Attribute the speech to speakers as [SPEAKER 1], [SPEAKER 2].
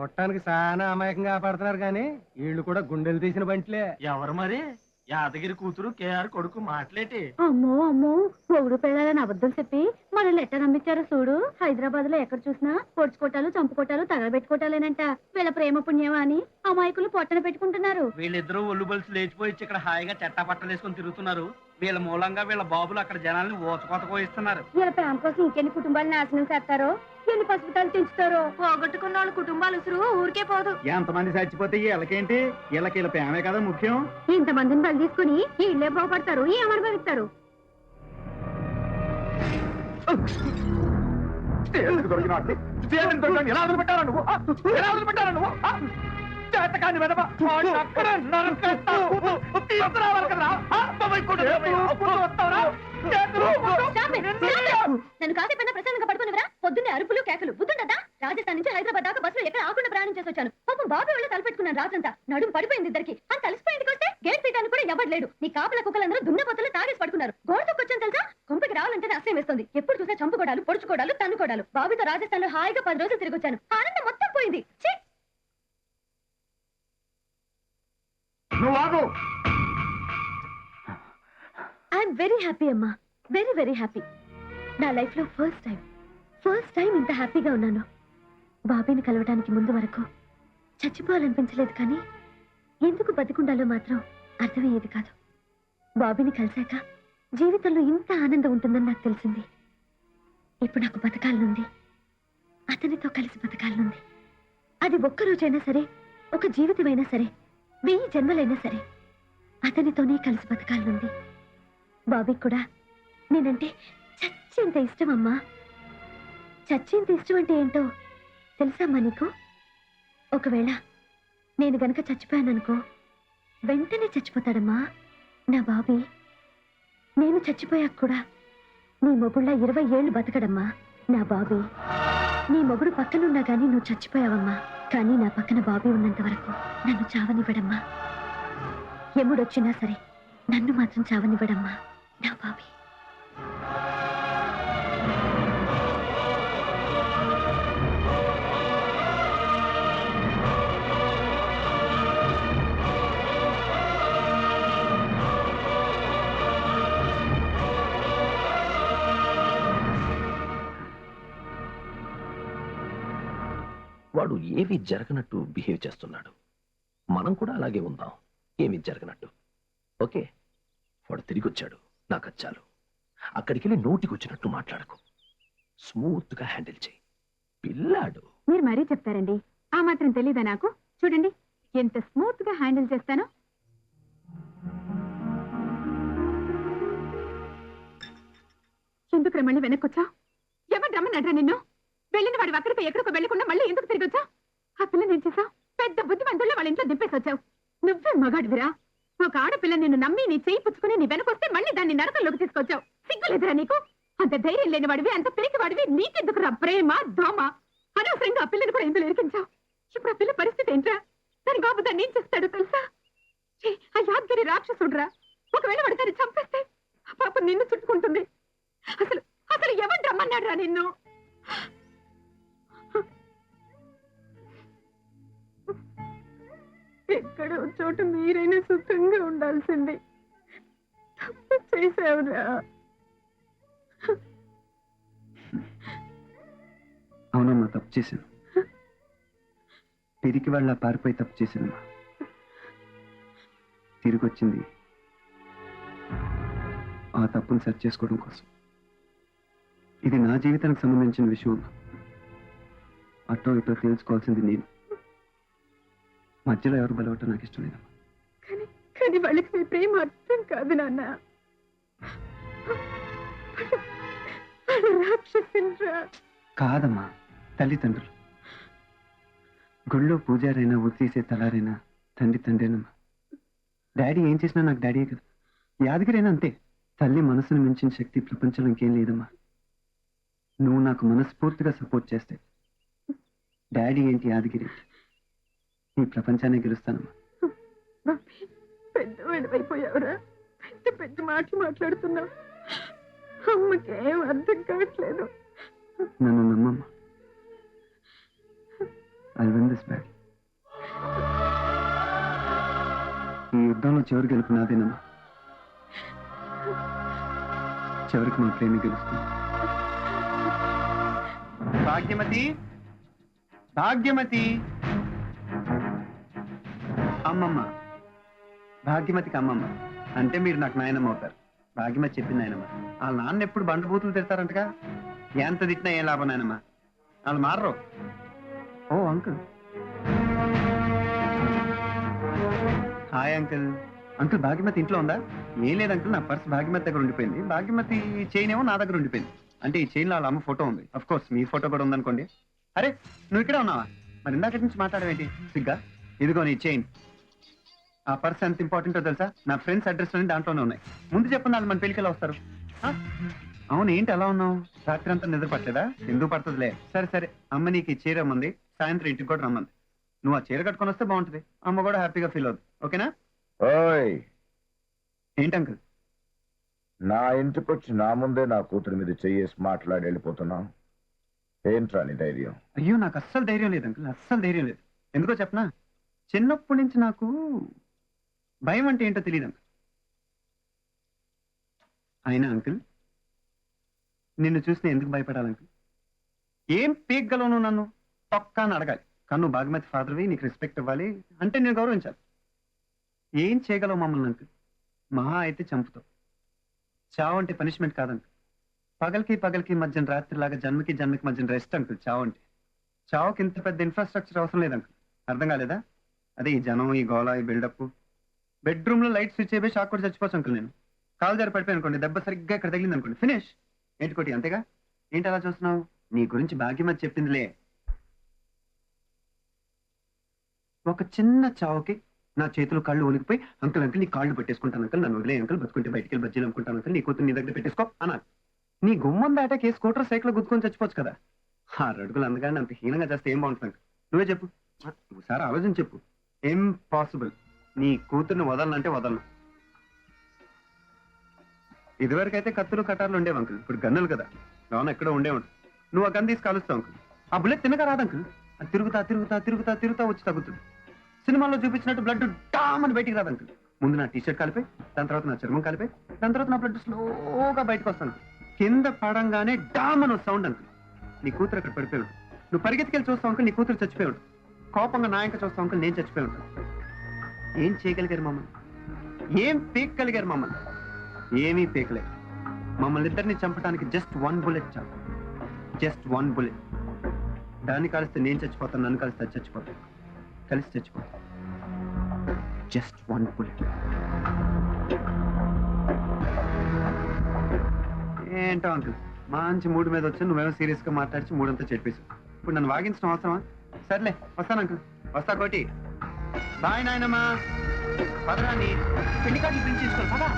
[SPEAKER 1] చూడటానికి చాలా అమాయకంగా పడుతున్నారు కానీ వీళ్ళు కూడా గుండెలు తీసిన బంట్లే.
[SPEAKER 2] ఎవరు మరి? యాదగిరి కూతురు కేఆర్ కొడుకు మాటలేటి?
[SPEAKER 3] అమ్మో అమ్మో, పొగుడు పిల్లలని అబద్ధం చెప్పి మనల్ని ఎట్ట నమ్మించారో చూడు. హైదరాబాద్ లో ఎక్కడ చూసినా పొడుచుకోటాలు, చంపుకోటాలు, తగలబెట్టుకోటాలేనంట. వీళ్ళ ప్రేమ పుణ్యమా అని అమాయకులు పొట్టన పెట్టుకుంటున్నారు.
[SPEAKER 2] వీళ్ళిద్దరూ ఒళ్ళు బలిసి లేచిపోయి ఇక్కడ హాయిగా చెట్టా పట్టలేసుకుని తిరుగుతున్నారు. వీళ్ళ మూలంగా వీళ్ళ బాబులు అక్కడ జనాల్ని ఓచకోత కోయిస్తున్నారు.
[SPEAKER 3] వీళ్ళ ప్రేమ కోసం ఇంకెన్ని కుటుంబాలు నాశనం చేస్తారో, ఎన్ని పసుపుతాలు తెంచుతారో. పోగొట్టుకున్న వాళ్ళ కుటుంబాలు ఉసురు ఊరికే పోదు.
[SPEAKER 4] ఎంతమంది చచ్చిపోతే వీళ్ళకేంటి? వీళ్ళ ప్రేమే కదా ముఖ్యం.
[SPEAKER 3] ఇంతమందిని బలి తీసుకుని వీళ్ళే బాగుపడతారు, ఏమనుభవిస్తారు.
[SPEAKER 4] ఎలా వదిలిపెట్టారా నువ్వు? ఎలా వదిలిపెట్టారా నువ్వు? చేతకాని వెధవ. అక్కడ నరకేస్తావు. తీసుకురావాలి కదరా? వస్తావురా?
[SPEAKER 3] నన్ను కాసేపైనా ప్రశాంతంగా పడుకునివరా? పొద్దున్నే అరుపులు కేకలు బుద్ధుండదా? రాజస్థాన్ నుంచి హైదరాబాద్ దాకా బస్సులో ఎక్కడ ఆకుండా ప్రయాణం చేసి వచ్చాను. పాపం బాబు వాళ్ళు తలపెట్టుకున్నాను రాత్రంతా. నడుము పడిపోయింది ఇద్దరికి. అంత కలిసిపోయింది వస్తే గేట్ తీయడానికి కూడా ఎవడలేడు. నీ కాపల కుక్కలందరూ దున్నపోతలు తాగేసి పడుకున్నారు. గోడతో వచ్చాను తెలుసా? కొంపకి రావాలంటేనే అసహ్యం వేస్తుంది. ఎప్పుడు చూసా చంపుకోడాలు, పొడుచుకోడాలు, తన్నుకోడాలు. బాబుతో రాజస్థాన్ లో హాయిగా 10 రోజులు తిరిగి వచ్చాను. ఆనందం మొత్తం పోయింది. ఐఎమ్ వెరీ హ్యాపీ అమ్మా, వెరీ వెరీ హ్యాపీ. నా లైఫ్ లో ఫస్ట్ టైం ఇంత హ్యాపీగా ఉన్నాను. బాబీని కలవడానికి ముందు వరకు చచ్చిపోవాలనిపించలేదు, కానీ ఎందుకు బతికుండాలో మాత్రం అర్థమయ్యేది కాదు. బాబీని కలిశాక జీవితంలో ఇంత ఆనందం ఉంటుందని నాకు తెలిసింది. ఇప్పుడు నాకు బతకాలనుంది, అతనితో కలిసి బతకాలనుంది. అది ఒక్కరోజైనా సరే, ఒక జీవితమైనా సరే, 1000 జన్మలైనా సరే అతనితోనే కలిసి బతకాలనుంది. బాబీకి కూడా నేనంటే చచ్చేంత ఇష్టం అమ్మా. చచ్చేంత ఇష్టం అంటే ఏంటో తెలుసమ్మా నీకు? ఒకవేళ నేను గనక చచ్చిపోయాననుకో, వెంటనే చచ్చిపోతాడమ్మా నా బాబీ. నేను చచ్చిపోయాక కూడా నీ మొగుళ్ళ 20 ఏళ్ళు బతకడమ్మా నా బాబీ. నీ మొగుడు పక్కనున్నా గానీ నువ్వు చచ్చిపోయావమ్మా, కానీ నా పక్కన బాబీ ఉన్నంత వరకు నన్ను చావనివ్వడమ్మా. ఎముడొచ్చినా సరే నన్ను మాత్రం చావనివ్వడమ్మా నా బాబీ.
[SPEAKER 5] వాడు ఏమీ జరగనట్టు బిహేవ్ చేస్తున్నాడు. మనం కూడా అలాగే ఉందాం, ఏమీ జరగనట్టు. ఓకే, వాడు తిరిగి వచ్చాడు, నాకు చాలు. అక్కడికి వెళ్ళి నోటికొచ్చినట్టు మాట్లాడకు, స్మూత్ గా హ్యాండిల్ చేయి. పిల్లాడు.
[SPEAKER 3] మీరు మరీ చెప్తారండి, ఆ మాత్రం తెలీదా నాకు? చూడండి ఎంత స్మూత్ గా హ్యాండిల్ చేస్తానో. ఎందుకు రమ్మని వెనక్కొచ్చా? ఎవరు రమ్మన్నాడ్రా నిన్ను? వెళ్ళిన వాడి అక్కడికి ఎక్కడికో వెళ్ళకుండా మళ్ళీ ఎందుకు తిరిగి వచ్చావు? ఆ పిల్ల నేను చేసావు పెద్ద బుద్ధిమంతుల్లో వాళ్ళ ఇంట్లో దింపేసి వచ్చావు. నువ్వే మగాడివిరా? ఒక ఆడపిల్ల నిన్ను నమ్మి నీ చేయి పుచ్చుకుని నీ వెనకొస్తే మళ్ళీ దాన్ని నరకంలోకి తీసుకొచ్చావు. సిగ్గులేదురా నీకు? అంత ధైర్యం లేని వాడివి, అంత పిరికి వాడివి, నీకెందుకురా ప్రేమ దోమ? అనవసరంగా ఆ పిల్లని కూడా ఎందుకు ఇరికించావు? ఇప్పుడు ఆ పిల్ల పరిస్థితి ఏంట్రా? దాని బాబు దాన్ని ఏం చేస్తాడో తెలుసా? ఆ యాదగిరి రాక్షసుడురా. ఒకవేళ వాడు దాన్ని చంపేస్తే ఆ పాప నిన్ను చుట్టుకుంటుంది. అసలు అసలు ఎవరు రమ్మన్నాడురా నిన్ను? ఎక్కడో చోట మీరైనా సుఖంగా ఉండాల్సింది. తప్పు చేసావురా.
[SPEAKER 4] అవునమ్మా, తప్పు చేశాను. పిరికి వాళ్ళ పారిపోయి తప్పు చేశానమ్మా. తిరిగి వచ్చింది ఆ తప్పును సరి చేసుకోవడం కోసం. ఇది నా జీవితానికి సంబంధించిన విషయం. అటో ఇటో తెలుసుకోవాల్సింది నేను. మధ్యలో ఎవరు బలవటం నాకు ఇష్టం లేదమ్మా.
[SPEAKER 3] కానీ వాళ్ళకి మీ ప్రేమ అర్థం కాదు నాన్న.
[SPEAKER 4] కాదమ్మా, తల్లిదండ్రులు. గుళ్ళో పూజారైనా తీసే తలారైనా తండ్రేనమ్మా. డాడీ ఏం చేసినా నాకు డాడీయే కదా. యాదగిరైనా అంతే. తల్లి మనసును మించిన శక్తి ప్రపంచంలో ఇంకేం లేదమ్మా. నువ్వు నాకు మనస్ఫూర్తిగా సపోర్ట్ చేస్తే డాడీ ఏంటి, యాదగిరి ఏంటి, నీ ప్రపంచాన్ని గెలుస్తానమ్మా.
[SPEAKER 3] పెద్దవాడు అయిపోయావురా. పెద్ద పెద్ద మాటలు మాట్లాడుతున్నావు. అమ్మకేం అర్థం కావట్లేదు.
[SPEAKER 4] నన్ను నమ్మమ్మా. I win this battle. ఈ యుద్ధంలో చివరి గెలుపు నాదేనమ్మా. చివరికి మా ప్రేమి గెలుస్తుంది. భాగ్యమతి, భాగ్యమతి, అమ్మమ్మ. భాగ్యమతికి అమ్మమ్మ అంటే మీరు నాకు నాయనమ్మ అవుతారు. భాగ్యమతి చెప్పింది నాయనమ్మ. వాళ్ళ నాన్న ఎప్పుడు బండు బూతులు తిడతారంటగా. ఎంత తిట్టినా ఏం లాభం నాయనమ్మ, వాళ్ళు మారరు. ఓ uncle. Hi uncle. Uncle Bhagyamati ఇంట్లో ఉందా? ఏం లేదు అంకుల్, నా పర్స్ భాగ్యమతి దగ్గర ఉండిపోయింది. భాగ్యమతి చైన్ ఏమో నా దగ్గర ఉండిపోయింది. అంటే ఈ చైన్ లో వాళ్ళ అమ్మ ఫోటో ఉంది. అఫ్ కోర్స్ మీ ఫోటో కూడా ఉందనుకోండి. అరే నువ్వు ఇక్కడే ఉన్నావా? మరి ఇందాక నుంచి మాట్లాడవేంటి సిగ్గా? ఇదిగో నీ చైన్. ఆ పర్స్ ఎంత ఇంపార్టెంటో తెలుసా? నా ఫ్రెండ్స్ అడ్రస్ అన్ని దాంట్లోనే ఉన్నాయి. ముందు చెప్పండి, వాళ్ళు మన పెళ్ళికి వస్తారు. అవును, ఏంటి అలా ఉన్నావు? రాత్రి అంతా నిద్ర పట్టలేదా? ఎందుకు పడుతుందిలే. సరే సరే, అమ్మ నీకు ఈ చీర రమ్మంది, సాయంత్రం ఇంటికి కూడా రమ్మంది. నువ్వు ఆ చీర కట్టుకొని వస్తే బాగుంటుంది. అమ్మ కూడా హ్యాపీగా ఫీల్ అవుతుంది. ఓకేనా?
[SPEAKER 6] ఓయ్,
[SPEAKER 4] ఏంటి అంకుల్?
[SPEAKER 6] నా ఇంటికొచ్చి నా ముందే నా కూతురి మీద చెయ్యేసి మాట్లాడి వెళ్ళిపోతున్నావు. ఏంట్రా నీ ధైర్యం?
[SPEAKER 4] అయ్యో, నాకు అస్సలు ధైర్యం లేదు అంకుల్, అస్సలు ధైర్యం లేదు. ఎందుకో చెప్పనా? చిన్నప్పటి నుంచి నాకు భయం అంటే ఏంటో తెలియదు అంకుల్. అయినా అంకుల్, నిన్ను చూసి నేను ఎందుకు భయపడాలి అంకుల్? ఏం పీక్గలవు నువ్వు నన్ను? తొక్క అని అడగాలి. కానీ నువ్వు భాగ్యమతి ఫాదర్వి, నీకు రెస్పెక్ట్ ఇవ్వాలి అంటే నేను గౌరవించాలి. ఏం చేయగలవు మమ్మల్ని అంకుల్? మహా అయితే చంపుతావు. చావు అంటే పనిష్మెంట్ కాదంకుల్. పగలకి మధ్యన రాత్రిలాగా జన్మకి మధ్యన రెస్ట్ అంకుల్ చావు అంటే. చావుకి ఇంత పెద్ద ఇన్ఫ్రాస్ట్రక్చర్ అవసరం లేదు అంకుల్. అర్థం కాలేదా? అదే ఈ జనం, ఈ గోళ, ఈ బిల్డప్. బెడ్రూమ్ లో లైట్ స్విచ్ అయిపోయి షాక్ కూడా చచ్చిపోవచ్చు అంకుల్. నేను కాలు జారి పడిపోయి అనుకోండి, దెబ్బ సరిగ్గా ఇక్కడ తగిలింది అనుకోండి, ఫినిష్. ఏంటి కోటి, అంతేగా? ఏంటి అలా చూస్తున్నావు? నీ గురించి భాగ్యమతి చెప్పిందిలే. ఒక చిన్న చావుకి నా చేతులు కాళ్ళు వణికిపోయి అంకుల్ నీ కాళ్ళు పెట్టేసుకుంటాను అంకుల్, నన్ను వదిలే అంకుల్, బతుకుంటే బయటికి వెళ్ళి బజ్జీలు అనుకుంటాను అంకుల్, నీ కూతురు నీ దగ్గర పెట్టేసుకో అన్నారు. నీ గుమ్మం దాటాకి స్కూటర్ సైకిల్ గుద్దుకొని చచ్చిపోవచ్చు కదా. 6 అడుగులు అందగానే అంత హీనంగా చేస్తే ఏం బాగుంటుంది అంకుల్? నువ్వే చెప్పు, ఒకసారి ఆలోచన చెప్పు. ఇంపాసిబుల్. నీ కూతుర్ని వదలనంటే వదలను. ఇదివరకైతే కత్తులు కటార్లు ఉండేవి అంకుల్, ఇప్పుడు గన్నులు కదా. లోన ఎక్కడో ఉండే ఉంటుంది. నువ్వు ఆ గన్ తీసి కాలుస్తావు అంకుల్. ఆ బుల్లెట్ తినగా రాదు అంకుల్. అది తిరుగుతా వచ్చి తగ్గుతుంది. సినిమాలో చూపించినట్టు బ్లడ్ డామని బయటికి రాదు అంకుల్. ముందు నా టీషర్ట్ కలిపి, దాని తర్వాత నా చర్మం కలిపి, దాని తర్వాత నా బ్లడ్ స్లోగా బయటకు వస్తాను. కింద పడంగానే డామని సౌండ్ అంకుల్. నీ కూతురు అక్కడ పడిపోయి ఉంటుంది. నువ్వు పరిగెత్తికెళ్ళి చూస్తావు అంకుల్, నీ కూతురు చచ్చిపోయి ఉంటుంది. కోపంగా నాయక చూస్తావు అంకుల్, నేను చచ్చిపోయి ఉంటాను. ఏం చేయగలిగారు మమ్మల్ని? ఏం పీక్కగలిగారు మమ్మల్ని? ఏమీ పీకలేదు. మమ్మల్ని ఇద్దరిని చంపడానికి జస్ట్ 1 బుల్లెట్ చాలు. Just 1 bullet. దాన్ని కలిస్తే నేను చచ్చిపోతాను, నన్ను కలిస్తే అది చచ్చిపోతాను, కలిసి చచ్చిపోతాను. Just 1 bullet. ఏంటో అంకుల్, మంచి మూడు మీద వచ్చి నువ్వేమో సీరియస్ గా మాట్లాడిచి మూడంతా చెప్పేసి ఇప్పుడు నన్ను వాగించడం అవసరమా? సర్లే, వస్తాను అంకుల్. వస్తా కోటి. బాయ్ నాయనమ్మా. పదరాని పెళ్లి కార్డులు ప్రింట్ చేసుకోవాలి కదా.